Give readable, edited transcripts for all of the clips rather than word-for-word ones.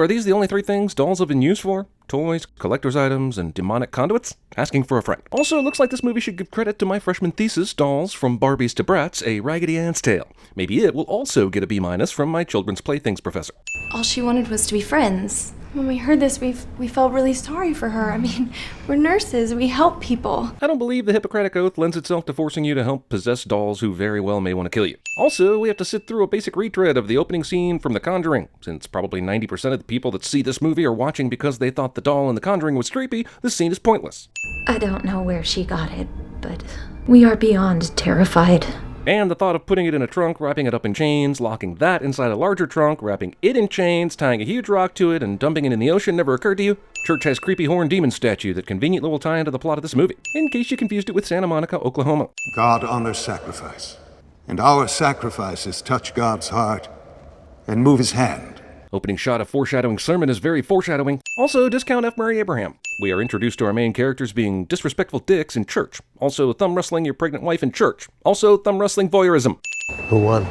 Are these the only three things dolls have been used for? Toys, collector's items, and demonic conduits? Asking for a friend. Also, it looks like this movie should give credit to my freshman thesis, Dolls from Barbies to Bratz, a Raggedy Ann's Tale. Maybe it will also get a B- from my children's playthings professor. All she wanted was to be friends. When we heard this, we felt really sorry for her. I mean, we're nurses, we help people. I don't believe the Hippocratic Oath lends itself to forcing you to help possess dolls who very well may want to kill you. Also, we have to sit through a basic retread of the opening scene from The Conjuring. Since probably 90% of the people that see this movie are watching because they thought the doll in The Conjuring was creepy, this scene is pointless. I don't know where she got it, but we are beyond terrified. And the thought of putting it in a trunk, wrapping it up in chains, locking that inside a larger trunk, wrapping it in chains, tying a huge rock to it, and dumping it in the ocean never occurred to you? Church has creepy horn demon statue that conveniently will tie into the plot of this movie, in case you confused it with Santa Monica, Oklahoma. God honors sacrifice, and our sacrifices touch God's heart and move his hand. Opening shot of foreshadowing sermon is very foreshadowing. Also, discount F. Murray Abraham. We are introduced to our main characters being disrespectful dicks in church. Also, thumb wrestling your pregnant wife in church. Also, thumb wrestling voyeurism. Who won?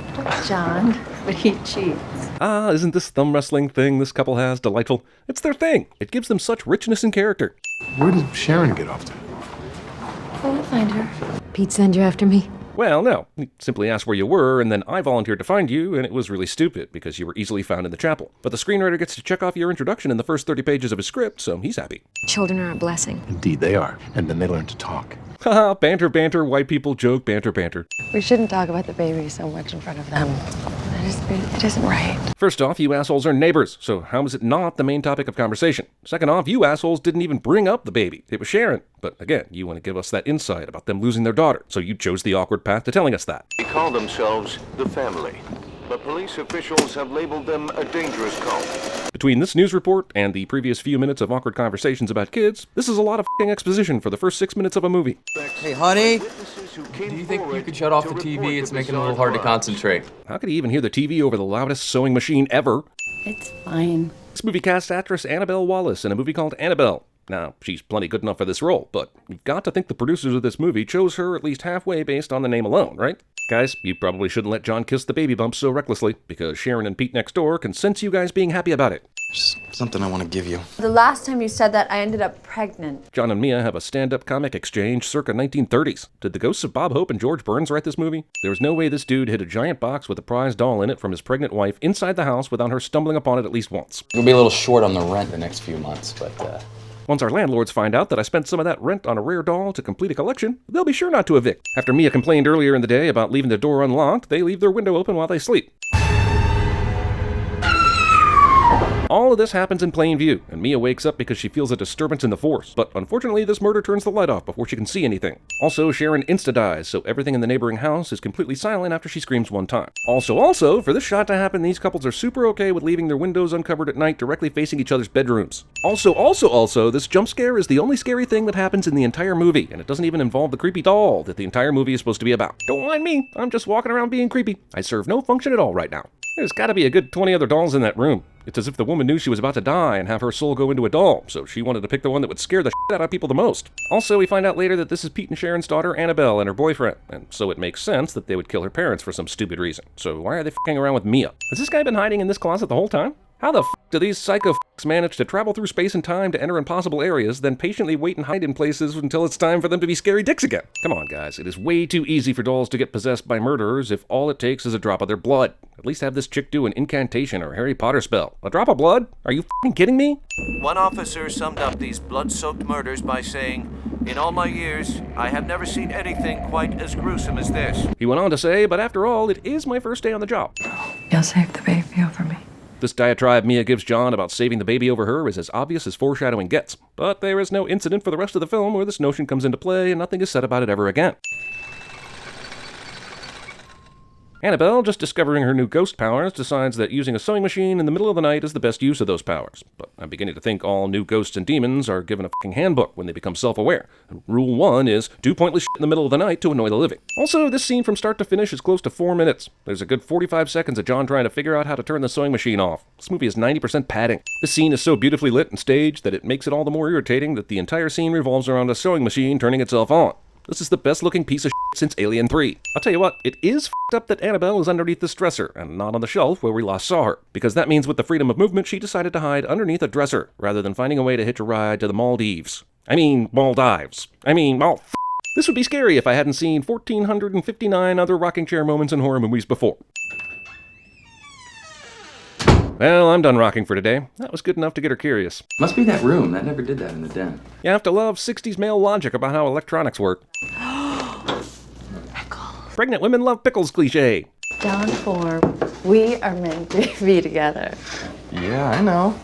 John, but he cheats. Ah, isn't this thumb wrestling thing this couple has delightful? It's their thing. It gives them such richness in character. Where did Sharon get off to? We'll find her. Pete send you after me? Well, no. He simply asked where you were, and then I volunteered to find you, and it was really stupid, because you were easily found in the chapel. But the screenwriter gets to check off your introduction in the first 30 pages of his script, so he's happy. Children are a blessing. Indeed they are, and then they learn to talk. Haha, banter, banter, white people joke, banter, banter. We shouldn't talk about the baby so much in front of them. It isn't right. First off, you assholes are neighbors, so how is it not the main topic of conversation? Second off, you assholes didn't even bring up the baby. It was Sharon. But again, you want to give us that insight about them losing their daughter, so you chose the awkward path to telling us that. They call themselves the family, but police officials have labeled them a dangerous cult. Between this news report and the previous few minutes of awkward conversations about kids, this is a lot of f***ing exposition for the first 6 minutes of a movie. Hey, honey, do you think you could shut off the TV? It's making it a little hard to concentrate. How could he even hear the TV over the loudest sewing machine ever? It's fine. This movie casts actress Annabelle Wallace in a movie called Annabelle. Now, she's plenty good enough for this role, but you've got to think the producers of this movie chose her at least halfway based on the name alone, right? Guys, you probably shouldn't let John kiss the baby bump so recklessly, because Sharon and Pete next door can sense you guys being happy about it. There's something I want to give you. The last time you said that, I ended up pregnant. John and Mia have a stand-up comic exchange circa 1930s. Did the ghosts of Bob Hope and George Burns write this movie? There was no way this dude hid a giant box with a prize doll in it from his pregnant wife inside the house without her stumbling upon it at least once. We'll be a little short on the rent the next few months, but Once our landlords find out that I spent some of that rent on a rare doll to complete a collection, they'll be sure not to evict. After Mia complained earlier in the day about leaving the door unlocked, they leave their window open while they sleep. All of this happens in plain view, and Mia wakes up because she feels a disturbance in the force. But unfortunately, this murder turns the light off before she can see anything. Also, Sharon insta-dies, so everything in the neighboring house is completely silent after she screams one time. Also, for this shot to happen, these couples are super okay with leaving their windows uncovered at night directly facing each other's bedrooms. Also, this jump scare is the only scary thing that happens in the entire movie, and it doesn't even involve the creepy doll that the entire movie is supposed to be about. Don't mind me, I'm just walking around being creepy. I serve no function at all right now. There's gotta be a good 20 other dolls in that room. It's as if the woman knew she was about to die and have her soul go into a doll, so she wanted to pick the one that would scare the shit out of people the most. Also, we find out later that this is Pete and Sharon's daughter, Annabelle, and her boyfriend, and so it makes sense that they would kill her parents for some stupid reason. So why are they f***ing around with Mia? Has this guy been hiding in this closet the whole time? How the f*** do these psycho f***s manage to travel through space and time to enter impossible areas, then patiently wait and hide in places until it's time for them to be scary dicks again? Come on, guys, it is way too easy for dolls to get possessed by murderers if all it takes is a drop of their blood. At least have this chick do an incantation or Harry Potter spell. A drop of blood? Are you f***ing kidding me? One officer summed up these blood-soaked murders by saying, "In all my years, I have never seen anything quite as gruesome as this." He went on to say, but after all, it is my first day on the job. You'll save the baby over me. This diatribe Mia gives John about saving the baby over her is as obvious as foreshadowing gets. But there is no incident for the rest of the film where this notion comes into play and nothing is said about it ever again. Annabelle, just discovering her new ghost powers, decides that using a sewing machine in the middle of the night is the best use of those powers. But I'm beginning to think all new ghosts and demons are given a fucking handbook when they become self-aware. And rule 1 is, do pointless shit in the middle of the night to annoy the living. Also, this scene from start to finish is close to 4 minutes. There's a good 45 seconds of John trying to figure out how to turn the sewing machine off. This movie is 90% padding. This scene is so beautifully lit and staged that it makes it all the more irritating that the entire scene revolves around a sewing machine turning itself on. This is the best looking piece of shit since Alien 3. I'll tell you what, it is f***ed up that Annabelle is underneath this dresser and not on the shelf where we last saw her, because that means with the freedom of movement she decided to hide underneath a dresser rather than finding a way to hitch a ride to the Maldives. Maldives. This would be scary if I hadn't seen 1,459 other rocking chair moments in horror movies before. Well, I'm done rocking for today. That was good enough to get her curious. Must be that room. That never did that in the den. You have to love 60s male logic about how electronics work. Pregnant women love pickles cliché. Down for we are meant to be together. Yeah, I know.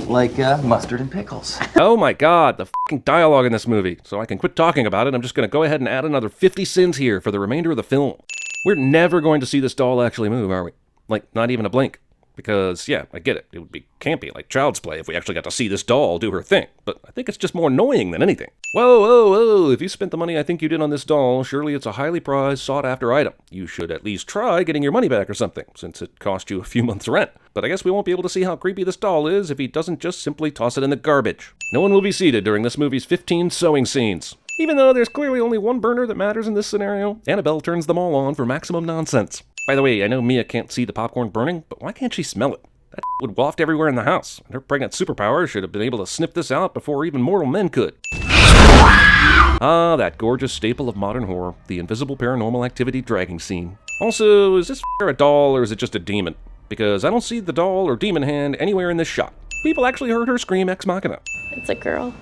Like mustard and pickles. Oh my god, the fucking dialogue in this movie. So I can quit talking about it, I'm just going to go ahead and add another 50 sins here for the remainder of the film. We're never going to see this doll actually move, are we? Like, not even a blink. Because, yeah, I get it. It would be campy, like Child's Play, if we actually got to see this doll do her thing. But I think it's just more annoying than anything. Whoa, if you spent the money I think you did on this doll, surely it's a highly prized, sought-after item. You should at least try getting your money back or something, since it cost you a few months' rent. But I guess we won't be able to see how creepy this doll is if he doesn't just simply toss it in the garbage. No one will be seated during this movie's 15 sewing scenes. Even though there's clearly only one burner that matters in this scenario, Annabelle turns them all on for maximum nonsense. By the way, I know Mia can't see the popcorn burning, but why can't she smell it? That would waft everywhere in the house, and her pregnant superpower should have been able to sniff this out before even mortal men could. Ah, that gorgeous staple of modern horror, the invisible paranormal activity dragging scene. Also, is this a doll or is it just a demon? Because I don't see the doll or demon hand anywhere in this shot. People actually heard her scream ex machina. It's a girl.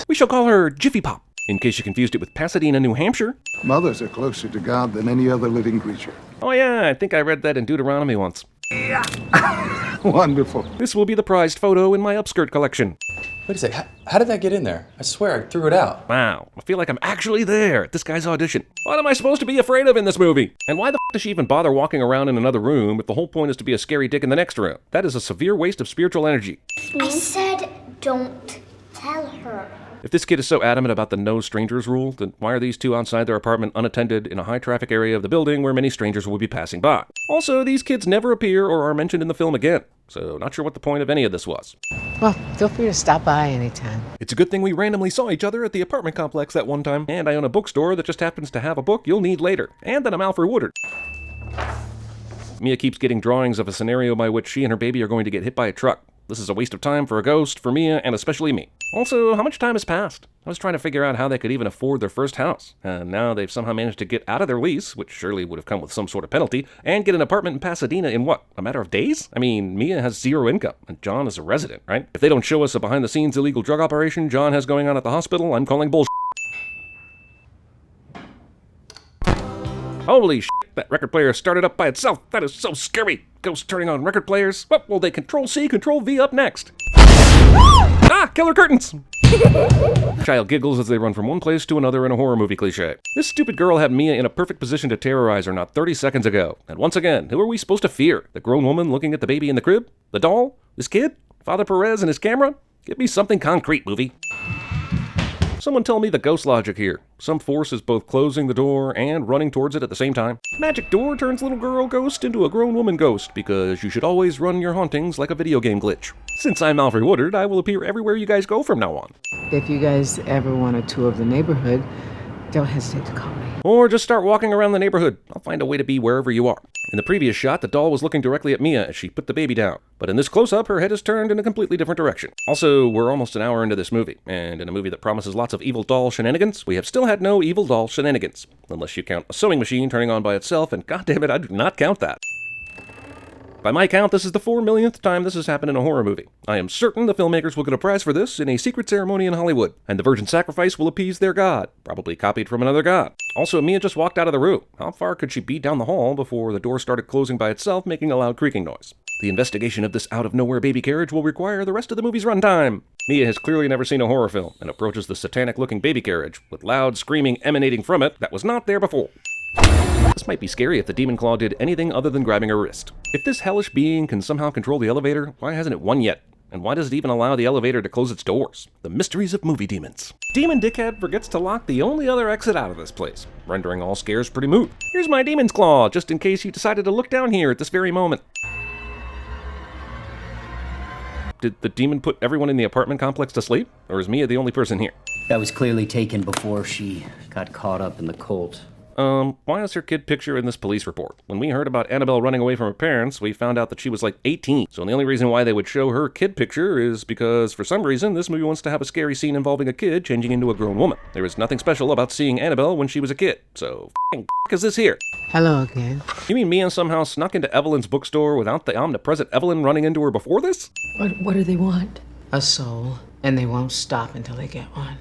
We shall call her Jiffy Pop, in case you confused it with Pasadena, New Hampshire. Mothers are closer to God than any other living creature. Oh yeah, I think I read that in Deuteronomy once. Wonderful. This will be the prized photo in my upskirt collection. Wait a sec. How did that get in there? I swear I threw it out. Wow, I feel like I'm actually there at this guy's audition. What am I supposed to be afraid of in this movie? And why the f does she even bother walking around in another room if the whole point is to be a scary dick in the next room? That is a severe waste of spiritual energy. I said don't tell her. If this kid is so adamant about the no strangers rule, then why are these two outside their apartment unattended in a high-traffic area of the building where many strangers will be passing by? Also, these kids never appear or are mentioned in the film again, so not sure what the point of any of this was. Well, feel free to stop by anytime. It's a good thing we randomly saw each other at the apartment complex that one time, and I own a bookstore that just happens to have a book you'll need later, and that I'm Alfred Woodard. Mia keeps getting drawings of a scenario by which she and her baby are going to get hit by a truck. This is a waste of time for a ghost, for Mia, and especially me. Also, how much time has passed? I was trying to figure out how they could even afford their first house. And now they've somehow managed to get out of their lease, which surely would have come with some sort of penalty, and get an apartment in Pasadena in what, a matter of days? I mean, Mia has zero income, and John is a resident, right? If they don't show us a behind-the-scenes illegal drug operation John has going on at the hospital, I'm calling bullshit. Holy shit, that record player started up by itself. That is so scary. Ghosts turning on record players. What will they Control-C, Control-V up next? Ah, killer curtains! Child giggles as they run from one place to another in a horror movie cliche. This stupid girl had Mia in a perfect position to terrorize her not 30 seconds ago. And once again, who are we supposed to fear? The grown woman looking at the baby in the crib? The doll? This kid? Father Perez and his camera? Give me something concrete, movie. Someone tell me the ghost logic here. Some force is both closing the door and running towards it at the same time. Magic door turns little girl ghost into a grown woman ghost, because you should always run your hauntings like a video game glitch. Since I'm Alfred Woodard, I will appear everywhere you guys go from now on. If you guys ever want a tour of the neighborhood, don't hesitate to call me. Or just start walking around the neighborhood. I'll find a way to be wherever you are. In the previous shot, the doll was looking directly at Mia as she put the baby down. But in this close-up, her head is turned in a completely different direction. Also, we're almost an hour into this movie, and in a movie that promises lots of evil doll shenanigans, we have still had no evil doll shenanigans. Unless you count a sewing machine turning on by itself, and goddammit, I do not count that. By my count, this is the 4 millionth time this has happened in a horror movie. I am certain the filmmakers will get a prize for this in a secret ceremony in Hollywood, and the virgin sacrifice will appease their god, probably copied from another god. Also, Mia just walked out of the room. How far could she be down the hall before the door started closing by itself, making a loud creaking noise? The investigation of this out-of-nowhere baby carriage will require the rest of the movie's runtime. Mia has clearly never seen a horror film, and approaches the satanic-looking baby carriage, with loud screaming emanating from it that was not there before. This might be scary if the demon claw did anything other than grabbing her wrist. If this hellish being can somehow control the elevator, why hasn't it won yet? And why does it even allow the elevator to close its doors? The mysteries of movie demons. Demon Dickhead forgets to lock the only other exit out of this place, rendering all scares pretty moot. Here's my demon's claw, just in case you decided to look down here at this very moment. Did the demon put everyone in the apartment complex to sleep? Or is Mia the only person here? That was clearly taken before she got caught up in the cult. Why is her kid picture in this police report? When we heard about Annabelle running away from her parents, we found out that she was like 18. So the only reason why they would show her kid picture is because, for some reason, this movie wants to have a scary scene involving a kid changing into a grown woman. There is nothing special about seeing Annabelle when she was a kid. So, f***ing is this here? Hello again. You mean Mia somehow snuck into Evelyn's bookstore without the omnipresent Evelyn running into her before this? What do they want? A soul, and they won't stop until they get one.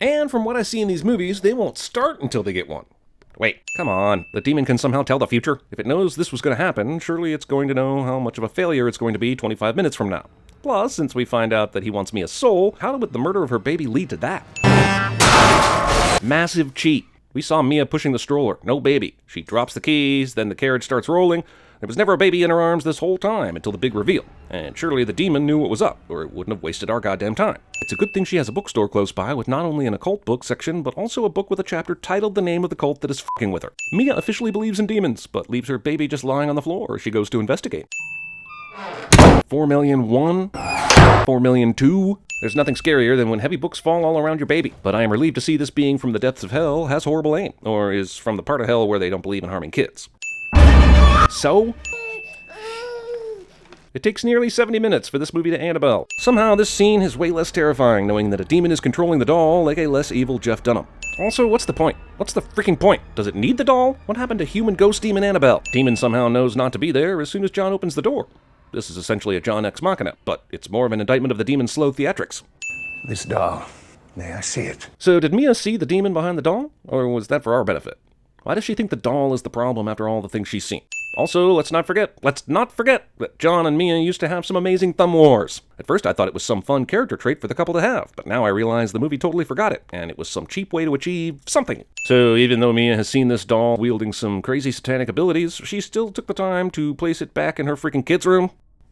And from what I see in these movies, they won't start until they get one. Wait, come on. The demon can somehow tell the future? If it knows this was going to happen, surely it's going to know how much of a failure it's going to be 25 minutes from now. Plus, since we find out that he wants Mia's soul, how would the murder of her baby lead to that? Massive cheat. We saw Mia pushing the stroller. No baby. She drops the keys, then the carriage starts rolling. There was never a baby in her arms this whole time until the big reveal. And surely the demon knew what was up, or it wouldn't have wasted our goddamn time. It's a good thing she has a bookstore close by with not only an occult book section, but also a book with a chapter titled the name of the cult that is f***ing with her. Mia officially believes in demons, but leaves her baby just lying on the floor as she goes to investigate. 4,000,001? 4,000,002? There's nothing scarier than when heavy books fall all around your baby. But I am relieved to see this being from the depths of hell has horrible aim, or is from the part of hell where they don't believe in harming kids. So? It takes nearly 70 minutes for this movie to Annabelle. Somehow this scene is way less terrifying knowing that a demon is controlling the doll like a less evil Jeff Dunham. Also, what's the point? What's the freaking point? Does it need the doll? What happened to human ghost demon Annabelle? Demon somehow knows not to be there as soon as John opens the door. This is essentially a John Ex Machina, but it's more of an indictment of the demon's slow theatrics. This doll, may I see it? So did Mia see the demon behind the doll? Or was that for our benefit? Why does she think the doll is the problem after all the things she's seen? Also, let's not forget that John and Mia used to have some amazing thumb wars. At first I thought it was some fun character trait for the couple to have, but now I realize the movie totally forgot it, and it was some cheap way to achieve something. So even though Mia has seen this doll wielding some crazy satanic abilities, she still took the time to place it back in her freaking kid's room.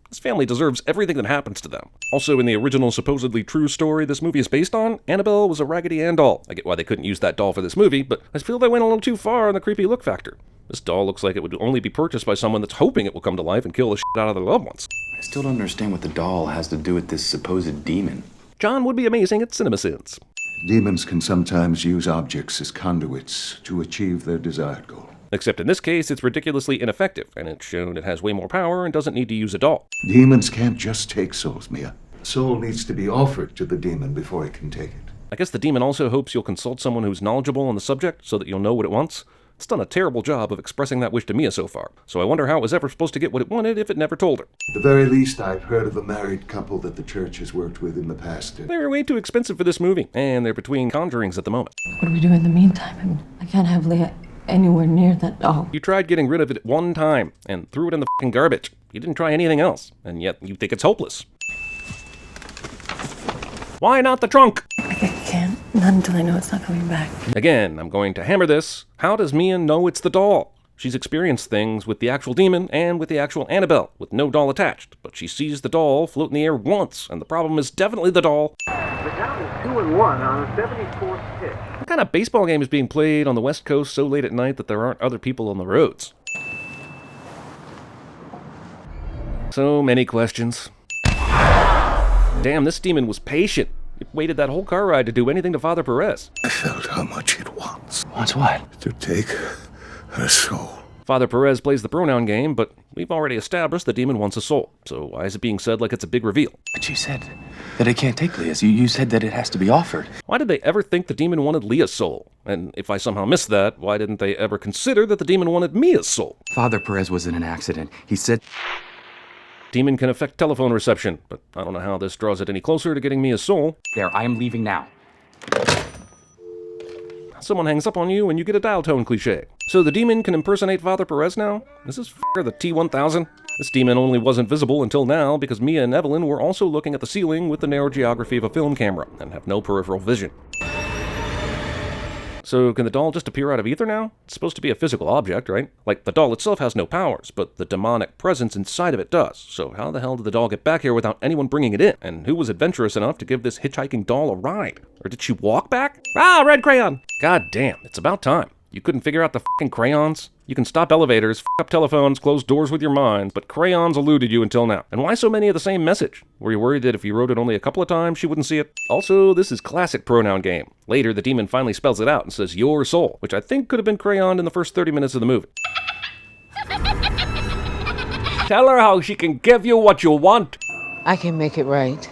This family deserves everything that happens to them. Also, in the original supposedly true story this movie is based on, Annabelle was a Raggedy Ann doll. I get why they couldn't use that doll for this movie, but I feel they went a little too far on the creepy look factor. This doll looks like it would only be purchased by someone that's hoping it will come to life and kill the shit out of their loved ones. I still don't understand what the doll has to do with this supposed demon. John would be amazing at CinemaSins. Demons can sometimes use objects as conduits to achieve their desired goal. Except in this case, it's ridiculously ineffective, and it's shown it has way more power and doesn't need to use a doll. Demons can't just take souls, Mia. A soul needs to be offered to the demon before it can take it. I guess the demon also hopes you'll consult someone who's knowledgeable on the subject so that you'll know what it wants. It's done a terrible job of expressing that wish to Mia so far, so I wonder how it was ever supposed to get what it wanted if it never told her. At the very least, I've heard of a married couple that the church has worked with in the past. They're way too expensive for this movie, and they're between Conjurings at the moment. What do we do in the meantime? I can't have Leah anywhere near that doll. You tried getting rid of it one time, and threw it in the f***ing garbage. You didn't try anything else, and yet you think it's hopeless. Why not the trunk? I can't. Not until I know it's not coming back. Again, I'm going to hammer this. How does Mia know it's the doll? She's experienced things with the actual demon and with the actual Annabelle, with no doll attached. But she sees the doll float in the air once, and the problem is definitely the doll. The count is 2-1 on a 74th pitch. What kind of baseball game is being played on the West Coast so late at night that there aren't other people on the roads? So many questions. Damn, this demon was patient. It waited that whole car ride to do anything to Father Perez. I felt how much it wants. Wants what? To take her soul. Father Perez plays the pronoun game, but we've already established the demon wants a soul. So why is it being said like it's a big reveal? But you said that it can't take Leah's. You said that it has to be offered. Why did they ever think the demon wanted Leah's soul? And if I somehow missed that, why didn't they ever consider that the demon wanted Mia's soul? Father Perez was in an accident. He said... Demon can affect telephone reception, but I don't know how this draws it any closer to getting Mia's soul. There, I am leaving now. Someone hangs up on you and you get a dial tone cliche. So the demon can impersonate Father Perez now? Is this the T-1000? This demon only wasn't visible until now because Mia and Evelyn were also looking at the ceiling with the narrow geography of a film camera and have no peripheral vision. So can the doll just appear out of ether now? It's supposed to be a physical object, right? Like, the doll itself has no powers, but the demonic presence inside of it does. So how the hell did the doll get back here without anyone bringing it in? And who was adventurous enough to give this hitchhiking doll a ride? Or did she walk back? Ah, red crayon! God damn, it's about time. You couldn't figure out the fucking crayons? You can stop elevators, f up telephones, close doors with your mind, but crayons eluded you until now. And why so many of the same message? Were you worried that if you wrote it only a couple of times, she wouldn't see it? Also, this is classic pronoun game. Later, the demon finally spells it out and says your soul, which I think could have been crayoned in the first 30 minutes of the movie. Tell her how she can give you what you want. I can make it right.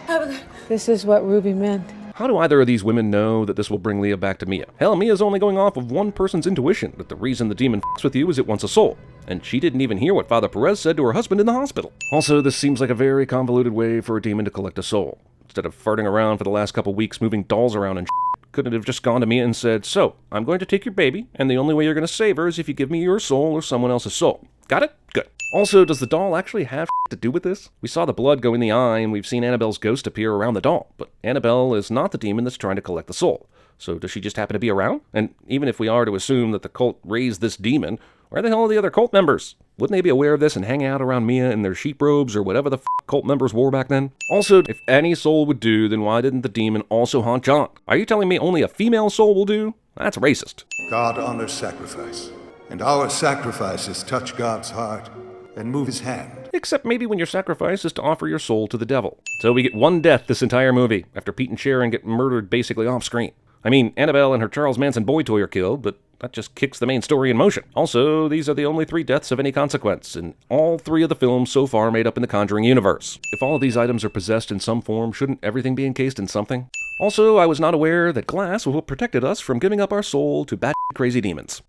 This is what Ruby meant. How do either of these women know that this will bring Leah back to Mia? Hell, Mia's only going off of one person's intuition that the reason the demon f***s with you is it wants a soul. And she didn't even hear what Father Perez said to her husband in the hospital. Also, this seems like a very convoluted way for a demon to collect a soul. Instead of farting around for the last couple weeks moving dolls around and shit, couldn't it have just gone to Mia and said, so, I'm going to take your baby, and the only way you're going to save her is if you give me your soul or someone else's soul. Got it? Good. Also, does the doll actually have to do with this? We saw the blood go in the eye, and we've seen Annabelle's ghost appear around the doll, but Annabelle is not the demon that's trying to collect the soul. So does she just happen to be around? And even if we are to assume that the cult raised this demon, where the hell are the other cult members? Wouldn't they be aware of this and hang out around Mia in their sheep robes or whatever the cult members wore back then? Also, if any soul would do, then why didn't the demon also haunt John? Are you telling me only a female soul will do? That's racist. God honors sacrifice, and our sacrifices touch God's heart and move his hand. Except maybe when your sacrifice is to offer your soul to the devil. So we get one death this entire movie, after Pete and Sharon get murdered basically off screen. I mean, Annabelle and her Charles Manson boy toy are killed, but that just kicks the main story in motion. Also, these are the only 3 deaths of any consequence, and all 3 of the films so far made up in the Conjuring universe. If all of these items are possessed in some form, shouldn't everything be encased in something? Also, I was not aware that glass was what protected us from giving up our soul to bat crazy demons.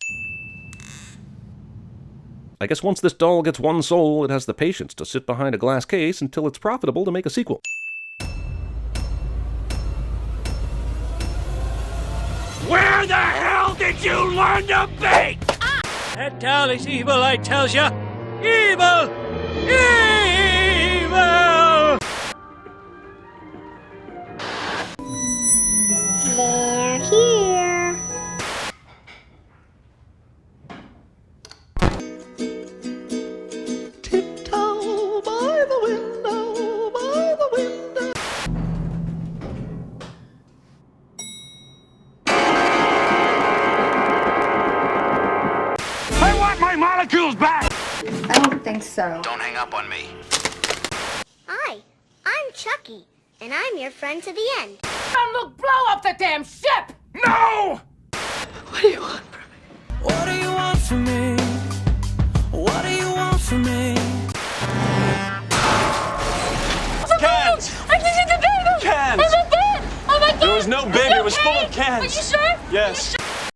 I guess once this doll gets one soul, it has the patience to sit behind a glass case until it's profitable to make a sequel. Where the hell did you learn to bake? That doll is evil, I tells ya. Evil! Evil! They're here. Tiptoe by the window, by the window. I want my molecules back! I don't think so. Don't hang up on me. Hi, I'm Chucky, and I'm your friend to the end. And look, blow up the damn ship! No! What do you want from me? What do you want from me? What do you want from me? Cans! I did the bed! Cans! Oh my god! There was no bid, it was full of cans. Are you sure? Yes.